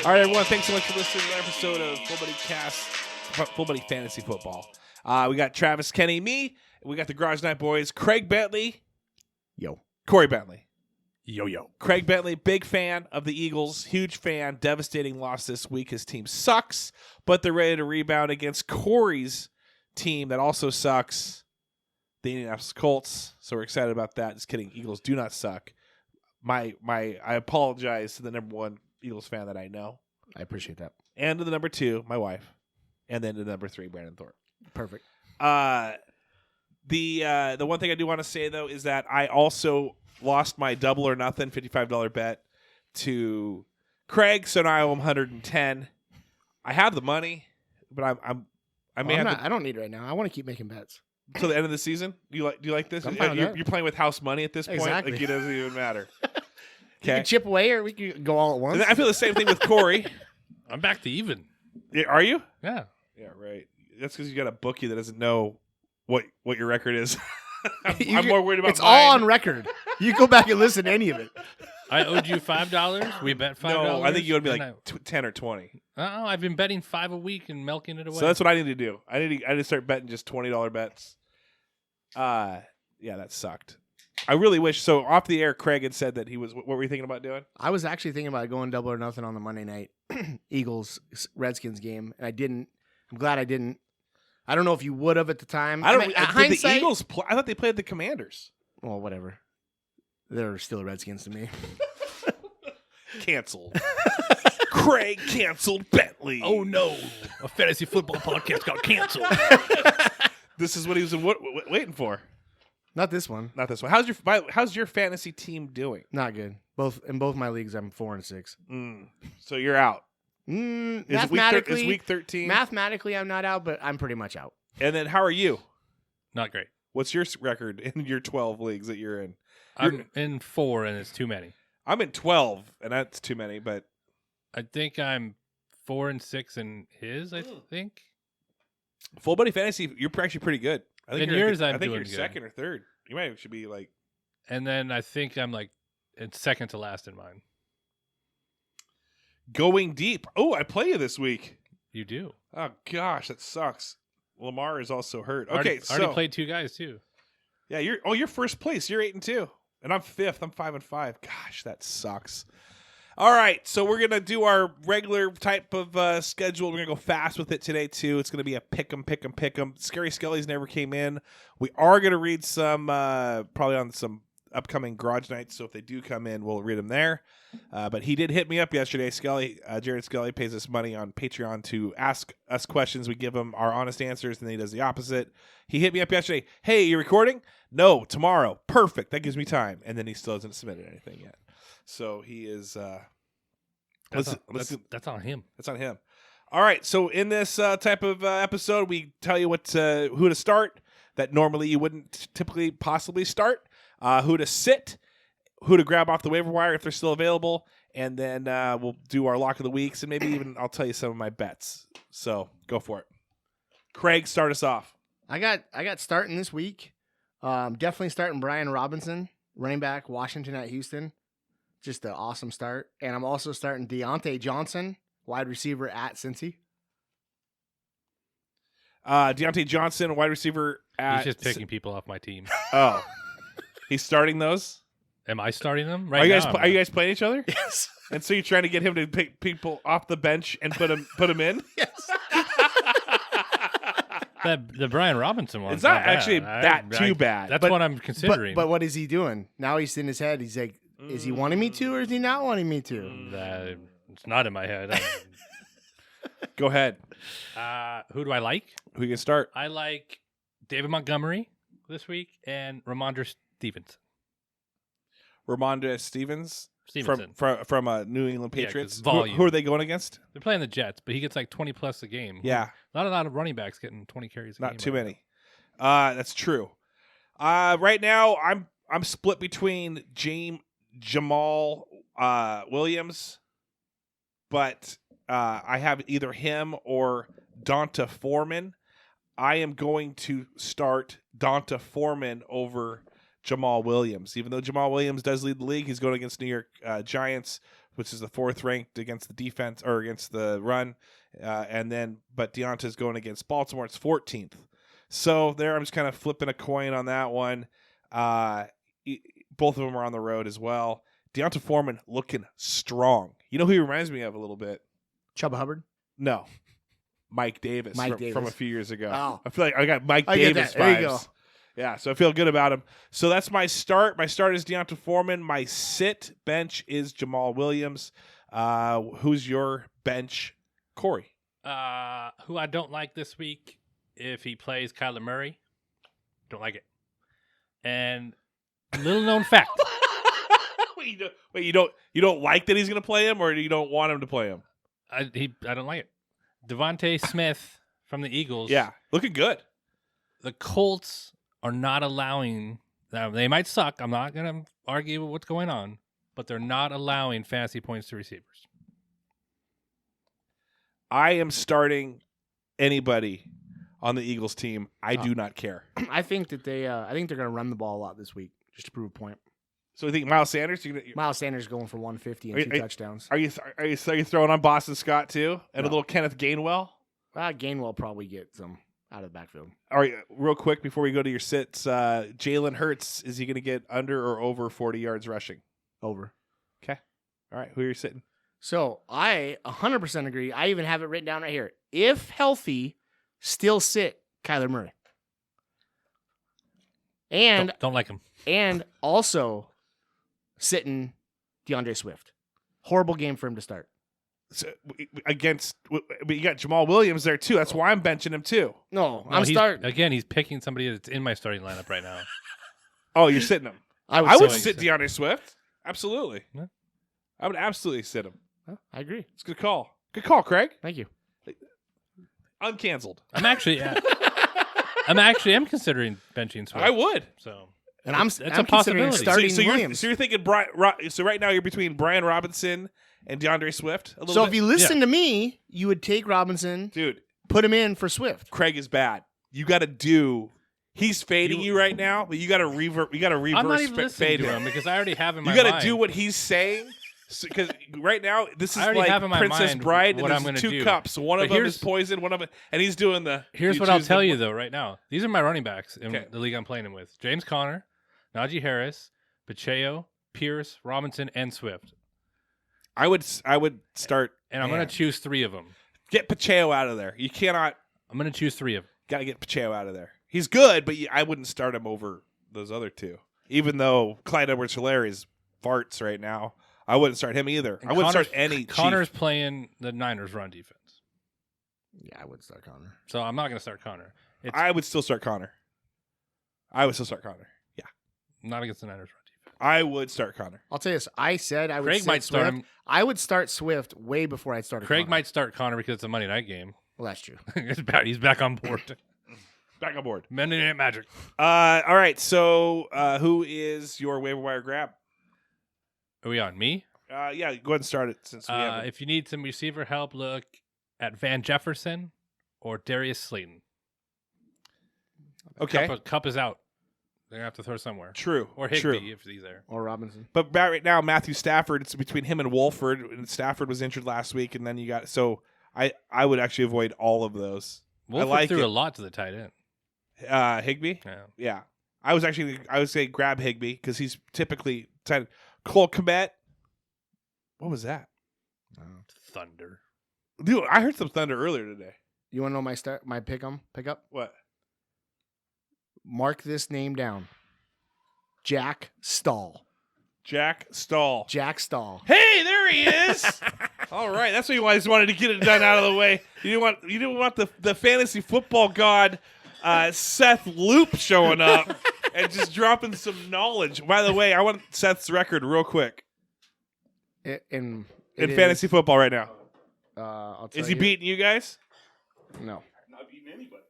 All right, everyone. Thanks so much for listening to another episode of Full Buddy Fantasy Football. We got Travis, Kenny, me. We got the Garage Night Boys, Craig Bentley. Yo. Corey Bentley. Yo. Craig Bentley, big fan of the Eagles. Huge fan. Devastating loss this week. His team sucks, but they're ready to rebound against Corey's team that also sucks, the Indianapolis Colts. So we're excited about that. Just kidding. Eagles do not suck. I apologize to the number one Eagles fan that I know. I appreciate that. And to the number two, my wife. And then to the number three, Brandon Thorpe. Perfect. The one thing I do want to say, though, is that I also lost my double or nothing $55 bet to Craig, so now I owe him $110. I have the money, but I don't need it right now. I want to keep making bets. Till the end of the season? Do you like this? You're playing with house money at this point? Exactly. Like, it doesn't even matter. You can chip away or we can go all at once. And I feel the same thing with Corey. I'm back to even. Yeah, are you? Yeah. Yeah, right. That's because you got a bookie that doesn't know what your record is. I'm more worried about It's mine. all on record. You go back and listen to any of it. I owed you $5. We bet $5. No, I think you owed me like 10 or 20. I've been betting $5 a week and milking it away. So that's what I need to do. I need to start betting just $20 bets. Yeah, that sucked. I really wish. So off the air, Craig had said that he was. What were you thinking about doing? I was actually thinking about going double or nothing on the Monday night Eagles Redskins game, and I didn't. I'm glad I didn't. I don't know if you would have at the time. I don't. mean, Did the Eagles? I thought they played the Commanders. Well, whatever. They're still the Redskins to me. Canceled. Craig canceled Bentley. Oh no! A fantasy football podcast got canceled. This is what he was waiting for. Not this one. Not this one. How's your fantasy team doing? Not good. In both my leagues, I'm 4-6. So you're out. Mathematically, is week 13. Mathematically, I'm not out, but I'm pretty much out. And then how are you? Not great. What's your record in your 12 leagues that you're in? I'm in 4, and it's too many. I'm in 12, and that's too many. But I think I'm 4-6 in his. I think. Full Buddy Fantasy, you're actually pretty good. I think in yours, I think doing you're good. second or third. You might should be like. And then I think I'm like it's second to last in mine. Going deep. Oh, I play you this week. You do. Oh gosh, that sucks. Lamar is also hurt. Okay, already played 2 guys too. Yeah, you're first place. You're 8-2, and I'm 5th. I'm 5-5. Gosh, that sucks. All right, so we're gonna do our regular type of schedule. We're gonna go fast with it today too. It's gonna be a pick 'em. Scary Skellies never came in. We are gonna read some probably on some upcoming garage nights. So if they do come in, we'll read them there. But he did hit me up yesterday. Skelly, Jared Skelly pays us money on Patreon to ask us questions. We give him our honest answers, and then he does the opposite. He hit me up yesterday. Hey, you recording? No, tomorrow. Perfect. That gives me time. And then he still hasn't submitted anything yet. So he is. That's on him. That's on him. All right. So in this type of episode, we tell you who to start that normally you wouldn't typically possibly start, who to sit, who to grab off the waiver wire if they're still available, and then we'll do our lock of the weeks, and maybe even I'll tell you some of my bets. So go for it. Craig, start us off. I got starting this week. Definitely starting Brian Robinson, running back, Washington at Houston. Just an awesome start. And I'm also starting Deontay Johnson, wide receiver at Cincy. Deontay Johnson, wide receiver at... He's just picking people off my team. Oh. He's starting those? Am I starting them? Right now, are you guys playing each other? Yes. And so you're trying to get him to pick people off the bench and put them in? Yes. The Brian Robinson one. It's not actually too bad. That's what I'm considering. But what is he doing? Now he's in his head. He's like, is he wanting me to or is he not wanting me to? It's not in my head. Go ahead. Who do I like? Who can start? I like David Montgomery this week and Ramondre Stevenson. Ramondre Stevenson from New England Patriots. Volume. Who are they going against? They're playing the Jets, but he gets like 20 plus a game. Yeah. Not a lot of running backs getting 20 carries a game. Not too many. That's true. Right now, I'm split between Jamal Williams, but I have either him or Donta Foreman. I am going to start Donta Foreman over Jamal Williams. Even though Jamal Williams does lead the league, he's going against New York Giants. which is the 4th ranked against the defense or against the run. But Deonta's going against Baltimore. It's 14th. So there, I'm just kind of flipping a coin on that one. Both of them are on the road as well. Deonta Foreman looking strong. You know who he reminds me of a little bit? Chuba Hubbard? No. Mike Davis, from a few years ago. Oh. I feel like I got Mike Davis vibes. There you go. Yeah, so I feel good about him. So that's my start. My start is Deonta Foreman. My sit bench is Jamal Williams. Who's your bench, Corey? Who I don't like this week if he plays Kyler Murray. Don't like it. And little known fact. Wait, you don't like that he's going to play him, or you don't want him to play him? I don't like it. Devontae Smith from the Eagles. Yeah, looking good. The Colts are not allowing. They might suck. I'm not going to argue what's going on, but they're not allowing fantasy points to receivers. I am starting anybody on the Eagles team. I do not care. I think that I think they're going to run the ball a lot this week just to prove a point. So you think Miles Sanders? Miles Sanders going for 150 and 2 touchdowns. Are you throwing on Boston Scott too, and a little Kenneth Gainwell? Gainwell probably get some out of the backfield. All right, real quick before we go to your sits, Jalen Hurts, is he going to get under or over 40 yards rushing? Over. Okay. All right, who are you sitting? So I 100% agree. I even have it written down right here. If healthy, still sit Kyler Murray. And don't like him. And also sitting DeAndre Swift. Horrible game for him to start. So, but you got Jamal Williams there too. That's why I'm benching him too. No, I'm starting. Again, he's picking somebody that's in my starting lineup right now. Oh, you're sitting him. I would sit DeAndre Swift. Absolutely. Yeah. I would absolutely sit him. I agree. It's a good call. Good call, Craig. Thank you. Uncanceled. I'm actually considering benching Swift. I would. So. And I'm a possibility. Starting Williams. So you're thinking so right now you're between Brian Robinson and DeAndre Swift a little So bit? if you listen to me, you would take Robinson, dude, put him in for Swift. Craig is bad. You got to do. He's fading you right now, but you got to reverse. I'm not even listening fade to him because I already have in my mind. You got to do what he's saying. Because right now this is like have in my Princess mind Bride, what and I'm there's gonna 2 do. cups. One of them is poison. One of them, and he's doing the. Here's what I'll tell you though. Right now, these are my running backs in the league I'm playing him with: James Conner, Najee Harris, Pacheco, Pierce, Robinson, and Swift. I would start, and I'm going to choose 3 of them. Get Pacheco out of there. You cannot. I'm going to choose 3 of them. Got to get Pacheco out of there. He's good, but I wouldn't start him over those other 2. Even though Clyde Edwards-Helaire is farts right now, I wouldn't start him either. And I wouldn't start any. Connor's playing the Niners run defense. Yeah, I would start Connor. So I'm not going to start Connor. I would still start Connor. Yeah. Not against the Niners run defense. I would start Connor. I'll tell you this. I said I would Craig might Swift. start him. I would start Swift way before I'd start Craig Connor. might start Connor because it's a Monday night game. Well, that's true. He's back on board. Back on board. Monday Night Magic. All right. So who is your waiver wire grab? Are we on? Me? Yeah, go ahead and start it since we have it. If you need some receiver help, look at Van Jefferson or Darius Slayton. Okay. Cup is out. They're going to have to throw somewhere. True. Or Higbee True. if he's there. Or Robinson. But right now, Matthew Stafford, it's between him and Wolford. And Stafford was injured last week, and then you got... So I would actually avoid all of those. Wolford threw a lot to the tight end. Higbee? Yeah. I would say grab Higbee because he's typically tight. Cole Kmet. What was that? Thunder. Dude, I heard some thunder earlier today. You want to know my pickup? What? Mark this name down. Jack Stahl. Jack Stahl. Jack Stahl. Hey, there he is. All right, that's what you guys wanted to get it done out of the way. You didn't want the fantasy football god Seth Loop showing up and just dropping some knowledge. By the way, I want Seth's record real quick In fantasy football right now. I'll tell Is he you. beating you guys? No. Not beating anybody.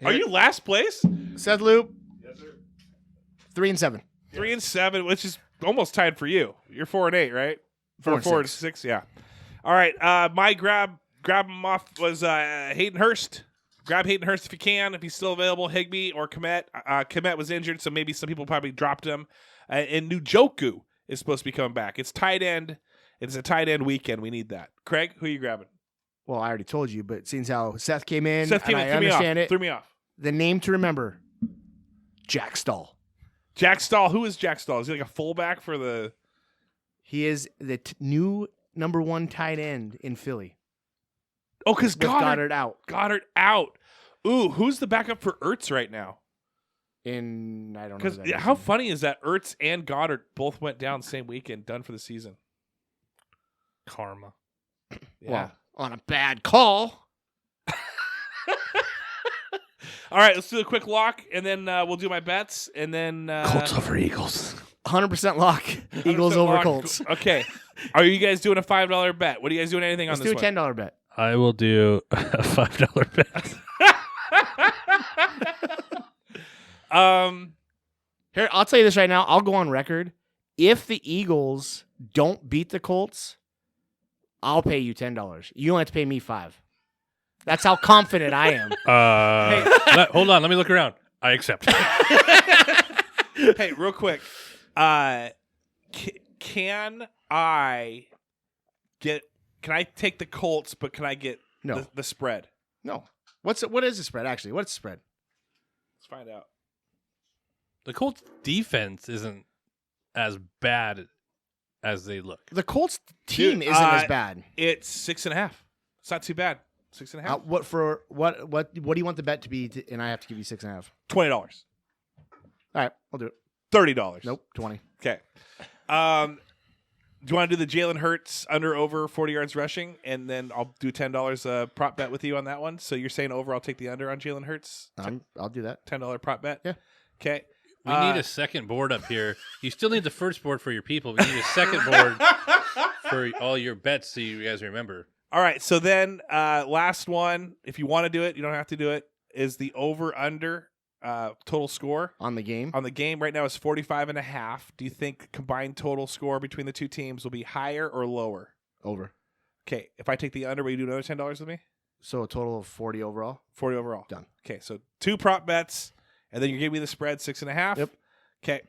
Are you last place? Seth Loop. Yes, sir. 3-7. 3-7, which is almost tied for you. You're 4-8, right? 4-6. Yeah. All right. My grab him off was Hayden Hurst. Grab Hayden Hurst if you can, if he's still available. Higbee or Kmet. Kmet was injured, so maybe some people probably dropped him. And Njoku is supposed to be coming back. It's tight end, It's a tight end weekend. We need that. Craig, who are you grabbing? Well, I already told you, but seeing how Seth came in, Seth came in, I understand it. Threw me off. The name to remember, Jack Stahl. Jack Stahl. Who is Jack Stahl? Is he like a fullback for the... He is the new number 1 tight end in Philly. Oh, because Goddard out. Goddard out. Ooh, who's the backup for Ertz right now? I don't know. Because how funny is that Ertz and Goddard both went down the same weekend, done for the season? Karma. Yeah. Well, on a bad call. All right, let's do a quick lock, and then we'll do my bets, and then... Colts over Eagles. 100% lock. Eagles 100% over lock. Colts. Okay. Are you guys doing a $5 bet? What are you guys doing anything Let's on this do a $10 bet. I will do a $5 bet. Here, I'll tell you this right now. I'll go on record. If the Eagles don't beat the Colts, I'll pay you $10. You only have to pay me $5. That's how confident I am. Hold on. Let me look around. I accept. Hey, real quick. Can I take the Colts, but can I get No. the spread? No. What is the spread, actually? What's the spread? Let's find out. The Colts defense isn't as bad as they look. The Colts team Dude, isn't as bad. It's 6.5. It's not too bad. 6.5. What do you want the bet to be? And I have to give you 6.5. $20. All right, I'll do it. $30. Nope, 20. Okay. Do you want to do the Jalen Hurts under over 40 yards rushing, and then I'll do $10 prop bet with you on that one? So you're saying over? I'll take the under on Jalen Hurts. I'll do that. $10 prop bet. Yeah. Okay. We need a second board up here. You still need the first board for your people. We need a second board for all your bets so you guys remember. All right. So then last one, if you want to do it, you don't have to do it, is the over under total score On the game? on the game right now is 45.5. Do you think combined total score between the two teams will be higher or lower? Over. Okay. If I take the under, will you do another $10 with me? So a total of 40 overall? 40 overall. Done. Okay. So 2 prop bets, and then you give me the spread 6.5. Yep. Okay.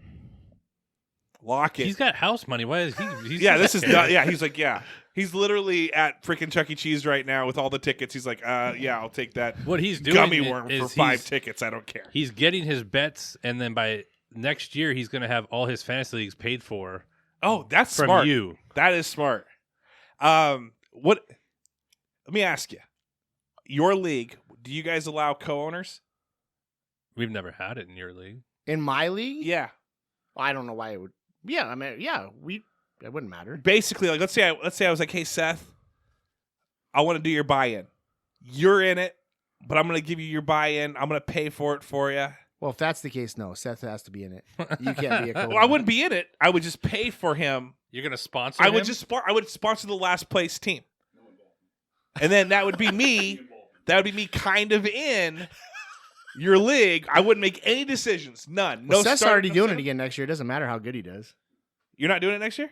Lock it. He's got house money. Why is he? He's Yeah, this is not, yeah. He's like, yeah. He's literally at freaking Chuck E. Cheese right now with all the tickets. He's like, yeah, I'll take that What he's doing gummy worm is for 5 tickets. I don't care. He's getting his bets, and then by next year, he's going to have all his fantasy leagues paid for Oh, that's from smart. you. That is smart. What? Let me ask you. Your league, do you guys allow co-owners? We've never had it in your league. In my league? Yeah. I don't know why it would. Yeah, I mean, yeah, it wouldn't matter. Basically, like let's say I was like, hey Seth, I want to do your buy-in. You're in it, but I'm going to give you your buy-in. I'm going to pay for it for you. Well, if that's the case, no. Seth has to be in it. You can't be a co-owner. Well, I wouldn't be in it. I would just pay for him. You're going to sponsor I him? would I would sponsor the last place team, and then that would be me. That would be me, kind of in your league. I wouldn't make any decisions. None. Well, No. Seth's start, already no doing setup. it again next year. It doesn't matter how good he does. You're not doing it next year?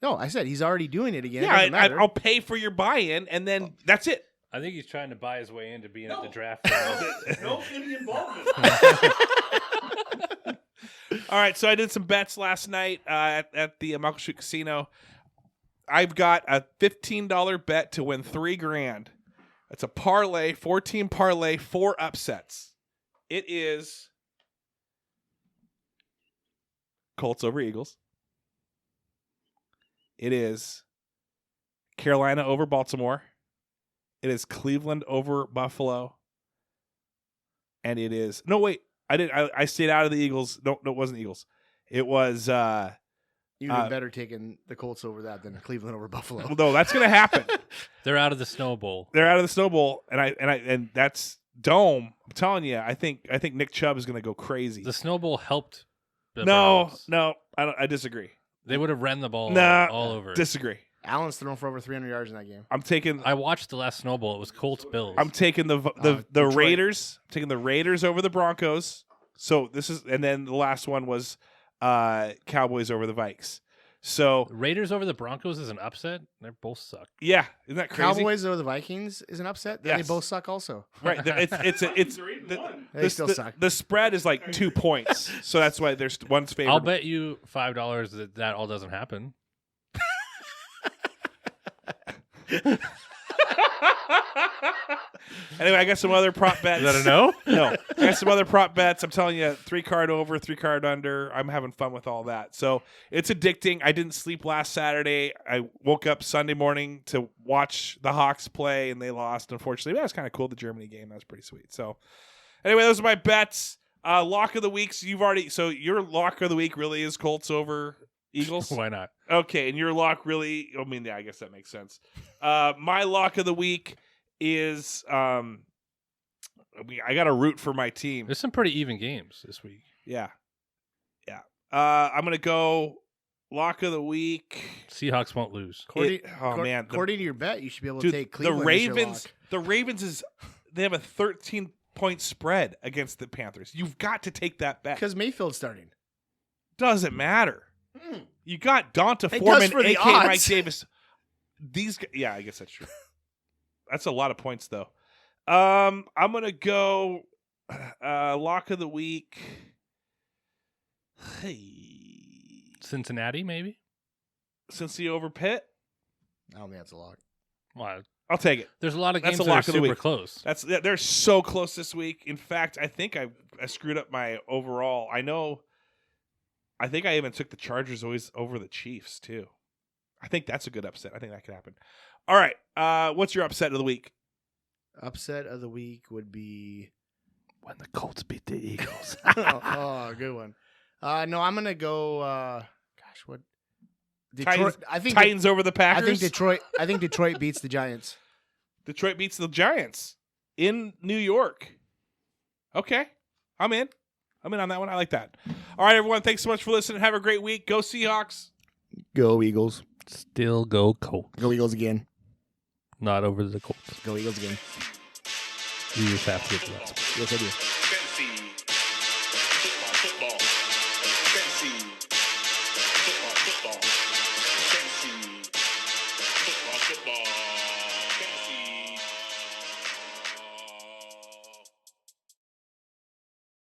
No, I said he's already doing it again. It Yeah, doesn't matter. I'll pay for your buy-in, and then that's it. I think he's trying to buy his way into being at the draft. No any involvement. All right, so I did some bets last night at the Muckleshoot Casino. I've got a $15 bet to win $3,000. It's a parlay, 14 parlay, 4 upsets. It is Colts over Eagles. It is Carolina over Baltimore. It is Cleveland over Buffalo. And it is I stayed out of the Eagles. No, it wasn't Eagles. It was You'd have better taken the Colts over that than Cleveland over Buffalo. no, that's gonna happen. They're out of the Snow Bowl. They're out of the Snow Bowl, and that's Dome. I'm telling you, I think Nick Chubb is gonna go crazy. The Snow Bowl helped. The No, Browns. I disagree. They would have ran the ball all over. Disagree. Allen's thrown for over 300 yards in that game. I'm taking I watched the last Snow Bowl. It was Colts Bills. I'm taking the Detroit. Raiders. I'm taking the Raiders over the Broncos. So this is, and then the last one was Cowboys over the Vikes. So Raiders over the Broncos is an upset. They both suck. yeah, isn't that crazy? Cowboys over the Vikings is an upset. Then Yes. they both suck also. Right. It's They're 8-1. They still suck. The spread is like 2 points, so that's why there's one's favorite. I'll bet you $5 that all doesn't happen. Anyway, I got some other prop bets. Is that a no? No, I got some other prop bets. I'm telling you, 3-card over, 3-card under. I'm having fun with all that. So it's addicting. I didn't sleep last Saturday. I woke up Sunday morning to watch the Hawks play, and they lost, unfortunately. But that was kind of cool, the Germany game. That was pretty sweet. So anyway, those are my bets. Lock of the week. So your lock of the week really is Colts over Eagles? Why not? Okay, and your lock really, yeah, I guess that makes sense. My lock of the week is I got to root for my team. There's some pretty even games this week. Yeah. I'm going to go lock of the week. Seahawks won't lose. According to your bet, you should be able to take Cleveland. The Ravens they have a 13-point spread against the Panthers. You've got to take that bet. Because Mayfield's starting. Doesn't matter. You got Donta It Foreman, does for the a.k.a. Mike odds. Davis. Yeah, I guess that's true. That's a lot of points, though. I'm going to go lock of the week. Hey. Cincinnati, maybe? Cincy over Pitt? I don't think that's a lock. Well, I'll take it. there's a lot of That's games a that are lock of the super week. close. They're so close this week. In fact, I think I screwed up my overall. I think I even took the Chargers always over the Chiefs, too. I think that's a good upset. I think that could happen. All right. What's your upset of the week? Upset of the week would be When the Colts beat the Eagles. oh, good one. No, I'm gonna go. What? Detroit. Titans over the Packers? I think Detroit beats the Giants. Detroit beats the Giants in New York. Okay. I'm in on that one. I like that. All right, everyone. Thanks so much for listening. Have a great week. Go Seahawks. Go Eagles. Still go Colts. Go Eagles again. Not over the Colts. Go Eagles again. You just have to get the rest. Yes, I do. Fantasy football.